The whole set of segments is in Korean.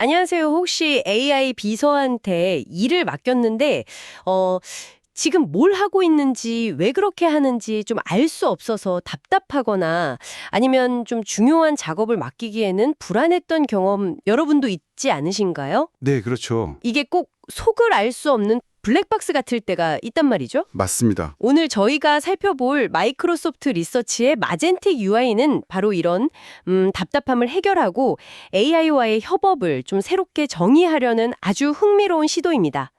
안녕하세요. 혹시 AI 비서한테 일을 맡겼는데, 어, 지금 뭘 하고 있는지, 왜 그렇게 하는지 좀 알 수 없어서 답답하거나 아니면 좀 중요한 작업을 맡기기에는 불안했던 경험 여러분도 있지 않으신가요? 네, 그렇죠. 이게 꼭 속을 알 수 없는 블랙박스 같을 때가 있단 말이죠. 맞습니다. 오늘 저희가 살펴볼 마이크로소프트 리서치의 마젠틱 UI는 바로 이런 답답함을 해결하고 AI와의 협업을 좀 새롭게 정의하려는 아주 흥미로운 시도입니다.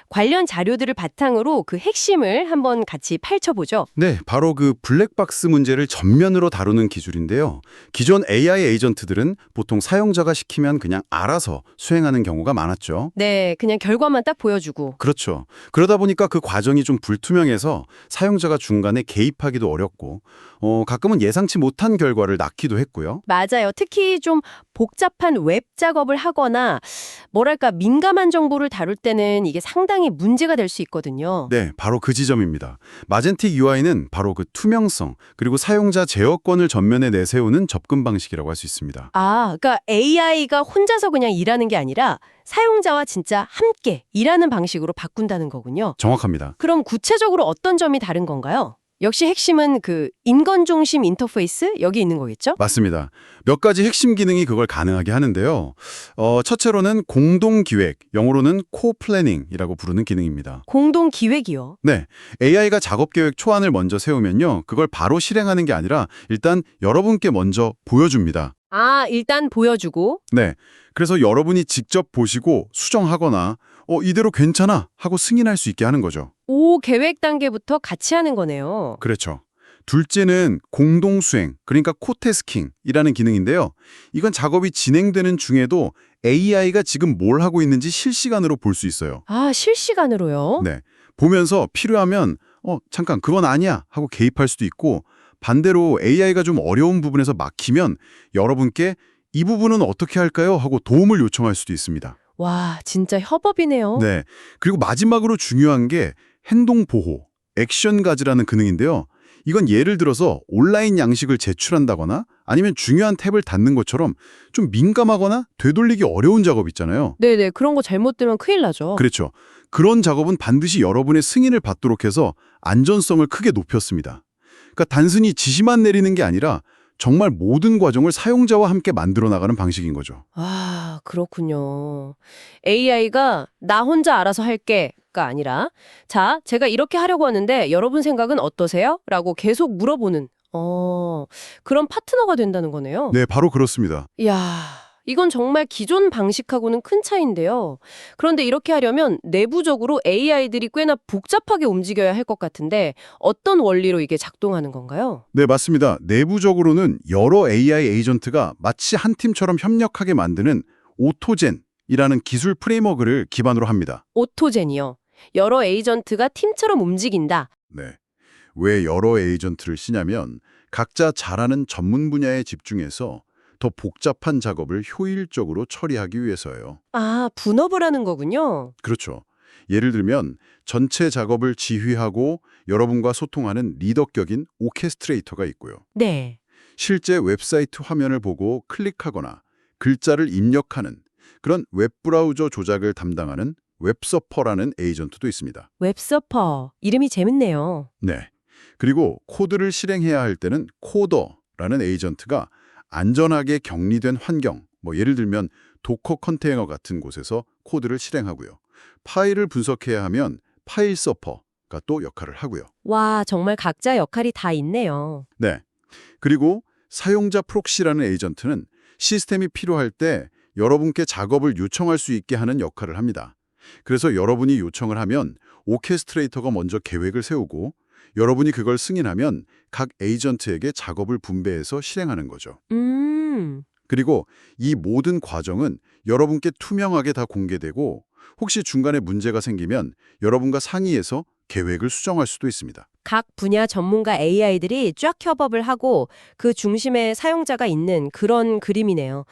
관련 자료들을 바탕으로 그 핵심을 한번 같이 펼쳐보죠. 네, 바로 그 블랙박스 문제를 전면으로 다루는 기술인데요. 기존 AI 에이전트들은 보통 사용자가 시키면 그냥 알아서 수행하는 경우가 많았죠. 네, 그냥 결과만 딱 보여주고. 그렇죠. 그러다 보니까 그 과정이 좀 불투명해서 사용자가 중간에 개입하기도 어렵고, 가끔은 예상치 못한 결과를 낳기도 했고요. 맞아요. 특히 좀 복잡한 웹 작업을 하거나 뭐랄까 민감한 정보를 다룰 때는 이게 상당히 문제가 될 수 있거든요. 네, 바로 그 지점입니다. 마젠틱 UI는 바로 그 투명성, 그리고 사용자 제어권을 전면에 내세우는 접근 방식이라고 할 수 있습니다. 아, 그러니까 AI가 혼자서 그냥 일하는 게 아니라 사용자와 진짜 함께 일하는 방식으로 바꾼다는 거군요. 정확합니다. 그럼 구체적으로 어떤 점이 다른 건가요? 역시 핵심은 그 인건 중심 인터페이스 여기 있는 거겠죠? 맞습니다. 몇 가지 핵심 기능이 그걸 가능하게 하는데요. 첫째로는 공동 기획, 영어로는 co-planning이라고 부르는 기능입니다. 공동 기획이요. 네, AI가 작업 계획 초안을 먼저 세우면요. 그걸 바로 실행하는 게 아니라 일단 여러분께 먼저 보여줍니다. 아, 일단 보여주고. 네, 그래서 여러분이 직접 보시고 수정하거나 이대로 괜찮아 하고 승인할 수 있게 하는 거죠. 오, 계획 단계부터 같이 하는 거네요. 그렇죠. 둘째는 공동수행, 그러니까 코태스킹이라는 기능인데요. 이건 작업이 진행되는 중에도 AI가 지금 뭘 하고 있는지 실시간으로 볼 수 있어요. 아, 실시간으로요? 네. 보면서 필요하면 잠깐 그건 아니야 하고 개입할 수도 있고 반대로 AI가 좀 어려운 부분에서 막히면 여러분께 이 부분은 어떻게 할까요? 하고 도움을 요청할 수도 있습니다. 와, 진짜 협업이네요. 네. 그리고 마지막으로 중요한 게 행동 보호, 액션 가지라는 기능인데요. 이건 예를 들어서 온라인 양식을 제출한다거나 아니면 중요한 탭을 닫는 것처럼 좀 민감하거나 되돌리기 어려운 작업 있잖아요. 네네, 그런 거 잘못되면 큰일 나죠. 그렇죠. 그런 작업은 반드시 여러분의 승인을 받도록 해서 안전성을 크게 높였습니다. 그러니까 단순히 지시만 내리는 게 아니라 정말 모든 과정을 사용자와 함께 만들어 나가는 방식인 거죠. 아, 그렇군요. AI가 나 혼자 알아서 할게가 아니라 자, 제가 이렇게 하려고 하는데 여러분 생각은 어떠세요? 라고 계속 물어보는 그런 파트너가 된다는 거네요. 네, 바로 그렇습니다. 이야, 이건 정말 기존 방식하고는 큰 차이인데요. 그런데 이렇게 하려면 내부적으로 AI들이 꽤나 복잡하게 움직여야 할 것 같은데 어떤 원리로 이게 작동하는 건가요? 네, 맞습니다. 내부적으로는 여러 AI 에이전트가 마치 한 팀처럼 협력하게 만드는 오토젠이라는 기술 프레임워크를 기반으로 합니다. 오토젠이요. 여러 에이전트가 팀처럼 움직인다. 네. 왜 여러 에이전트를 쓰냐면 각자 잘하는 전문 분야에 집중해서 더 복잡한 작업을 효율적으로 처리하기 위해서예요. 아, 분업을 하는 거군요. 그렇죠. 예를 들면 전체 작업을 지휘하고 여러분과 소통하는 리더격인 오케스트레이터가 있고요. 네. 실제 웹사이트 화면을 보고 클릭하거나 글자를 입력하는 그런 웹브라우저 조작을 담당하는 웹서퍼라는 에이전트도 있습니다. 웹서퍼. 이름이 재밌네요. 네. 그리고 코드를 실행해야 할 때는 코더라는 에이전트가 안전하게 격리된 환경, 예를 들면 도커 컨테이너 같은 곳에서 코드를 실행하고요. 파일을 분석해야 하면 파일 서퍼가 또 역할을 하고요. 와, 정말 각자 역할이 다 있네요. 네. 그리고 사용자 프록시라는 에이전트는 시스템이 필요할 때 여러분께 작업을 요청할 수 있게 하는 역할을 합니다. 그래서 여러분이 요청을 하면 오케스트레이터가 먼저 계획을 세우고 여러분이 그걸 승인하면 각 에이전트에게 작업을 분배해서 실행하는 거죠. 그리고 이 모든 과정은 여러분께 투명하게 다 공개되고 혹시 중간에 문제가 생기면 여러분과 상의해서 계획을 수정할 수도 있습니다. 각 분야 전문가 AI들이 쫙 협업을 하고 그 중심에 사용자가 있는 그런 그림이네요.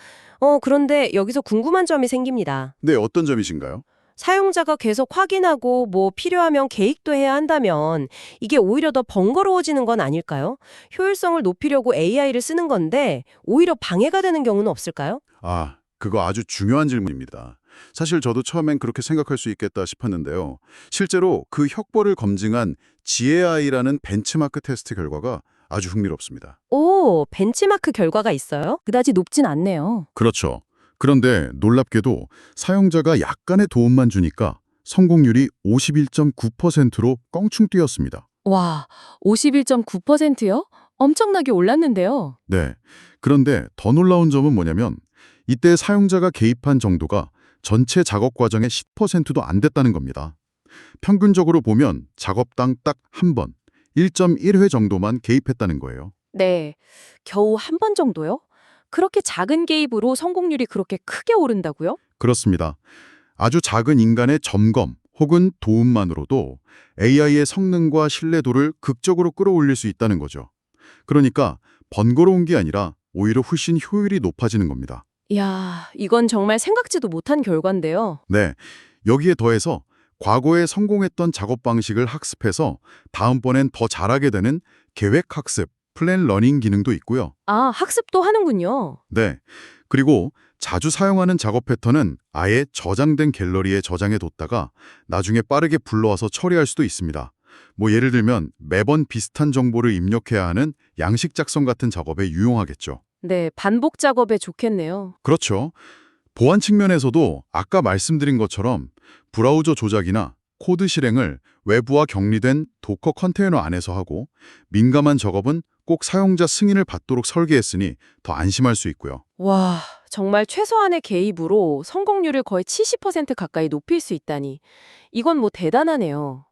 그런데 여기서 궁금한 점이 생깁니다. 네, 어떤 점이신가요? 사용자가 계속 확인하고 뭐 필요하면 개입도 해야 한다면 이게 오히려 더 번거로워지는 건 아닐까요? 효율성을 높이려고 AI를 쓰는 건데 오히려 방해가 되는 경우는 없을까요? 아, 그거 아주 중요한 질문입니다. 사실 저도 처음엔 그렇게 생각할 수 있겠다 싶었는데요. 실제로 그 혁보를 검증한 GAI라는 벤치마크 테스트 결과가 아주 흥미롭습니다. 오, 벤치마크 결과가 있어요? 그다지 높진 않네요. 그렇죠. 그런데 놀랍게도 사용자가 약간의 도움만 주니까 성공률이 51.9%로 껑충 뛰었습니다. 와, 51.9%요? 엄청나게 올랐는데요. 네. 그런데 더 놀라운 점은 뭐냐면 이때 사용자가 개입한 정도가 전체 작업 과정의 10%도 안 됐다는 겁니다. 평균적으로 보면 작업당 딱 한 번, 1.1회 정도만 개입했다는 거예요. 네, 겨우 한 번 정도요? 그렇게 작은 개입으로 성공률이 그렇게 크게 오른다고요? 그렇습니다. 아주 작은 인간의 점검 혹은 도움만으로도 AI의 성능과 신뢰도를 극적으로 끌어올릴 수 있다는 거죠. 그러니까 번거로운 게 아니라 오히려 훨씬 효율이 높아지는 겁니다. 이야, 이건 정말 생각지도 못한 결과인데요. 네, 여기에 더해서 과거에 성공했던 작업 방식을 학습해서 다음번엔 더 잘하게 되는 계획학습, 플랜 러닝 기능도 있고요. 아, 학습도 하는군요. 네, 그리고 자주 사용하는 작업 패턴은 아예 저장된 갤러리에 저장해뒀다가 나중에 빠르게 불러와서 처리할 수도 있습니다. 뭐 예를 들면 매번 비슷한 정보를 입력해야 하는 양식 작성 같은 작업에 유용하겠죠. 네, 반복 작업에 좋겠네요. 그렇죠. 보안 측면에서도 아까 말씀드린 것처럼 브라우저 조작이나 코드 실행을 외부와 격리된 도커 컨테이너 안에서 하고 민감한 작업은 꼭 사용자 승인을 받도록 설계했으니 더 안심할 수 있고요. 와, 정말 최소한의 개입으로 성공률을 거의 70% 가까이 높일 수 있다니. 이건 뭐 대단하네요.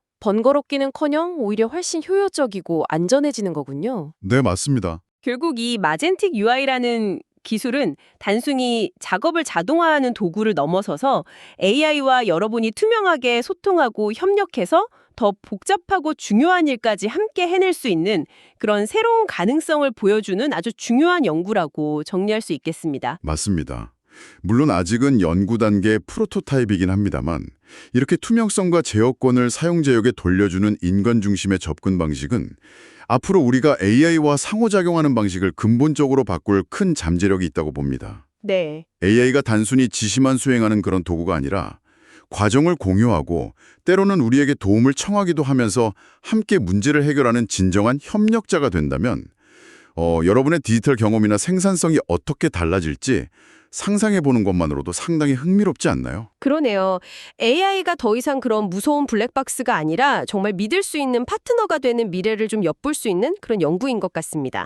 번거롭기는커녕 오히려 훨씬 효율적이고 안전해지는 거군요. 네, 맞습니다. 결국 이 마젠틱 UI라는 기술은 단순히 작업을 자동화하는 도구를 넘어서서 AI와 여러분이 투명하게 소통하고 협력해서 더 복잡하고 중요한 일까지 함께 해낼 수 있는 그런 새로운 가능성을 보여주는 아주 중요한 연구라고 정리할 수 있겠습니다. 맞습니다. 물론 아직은 연구 단계 프로토타입이긴 합니다만 이렇게 투명성과 제어권을 사용자에게 돌려주는 인간 중심의 접근 방식은 앞으로 우리가 AI와 상호작용하는 방식을 근본적으로 바꿀 큰 잠재력이 있다고 봅니다. 네. AI가 단순히 지시만 수행하는 그런 도구가 아니라 과정을 공유하고 때로는 우리에게 도움을 청하기도 하면서 함께 문제를 해결하는 진정한 협력자가 된다면 여러분의 디지털 경험이나 생산성이 어떻게 달라질지 상상해보는 것만으로도 상당히 흥미롭지 않나요? 그러네요. AI가 더 이상 그런 무서운 블랙박스가 아니라 정말 믿을 수 있는 파트너가 되는 미래를 좀 엿볼 수 있는 그런 연구인 것 같습니다.